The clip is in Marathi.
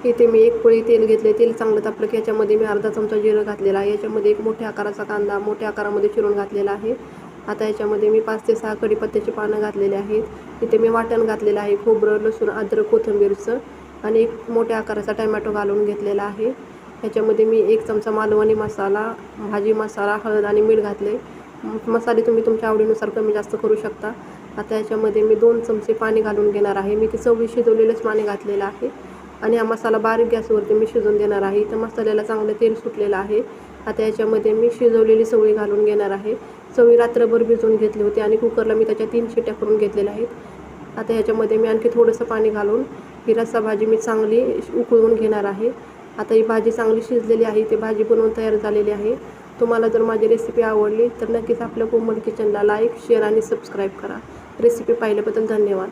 इथे मी एक पळी तेल घेतले. तेल चांगलं तापलं की याच्यामध्ये मी अर्धा चमचा जिरं घातलेला आहे. याच्यामध्ये एक मोठ्या आकाराचा कांदा मोठ्या आकारामध्ये चिरून घातलेला आहे. आता याच्यामध्ये मी 5 ते 6 कढीपत्त्याची पानं घातलेली आहेत. इथे मी वाटण घातलेलं आहे, खोबरं, लसूण, अद्रक, कोथिंबीरचं, आणि एक मोठ्या आकाराचा टोमॅटो घालून घेतलेला आहे. ह्याच्यामध्ये मी 1 चमचा मालवणी मसाला, भाजी मसाला, हळद आणि मीठ घातले. मसाले तुम्ही तुमच्या आवडीनुसार कमी जास्त करू शकता. आता याच्यामध्ये मी 2 चमचे पाणी घालून घेणार आहे. मी ते चवळी शिजवलेलंच पाणी घातलेलं आहे आणि हा मसाला बारीक गॅसवरती मी शिजवून देणार आहे. तर मसाल्याला चांगलं तेल सुटलेलं आहे. आता याच्यामध्ये मी शिजवलेली चवळी घालून घेणार आहे. चवळी रात्रभर भिजवून घेतली होती आणि कुकरला मी त्याच्या 3 शिट्ट्या करून घेतलेल्या आहेत. आता ह्याच्यामध्ये मी आणखी थोडंसं पाणी घालून ही रस्सा भाजी मी चांगली उकळून घेणार आहे. आता ही भाजी चांगली शिजलेली आहे. ती भाजी बनवून तयार झालेली आहे. तुम्हाला जर माझी रेसिपी आवडली तर नक्कीच आपल्या कोमल किचनला लाईक, शेअर आणि सबस्क्राईब करा. रेसिपी पाहिल्याबद्दल धन्यवाद.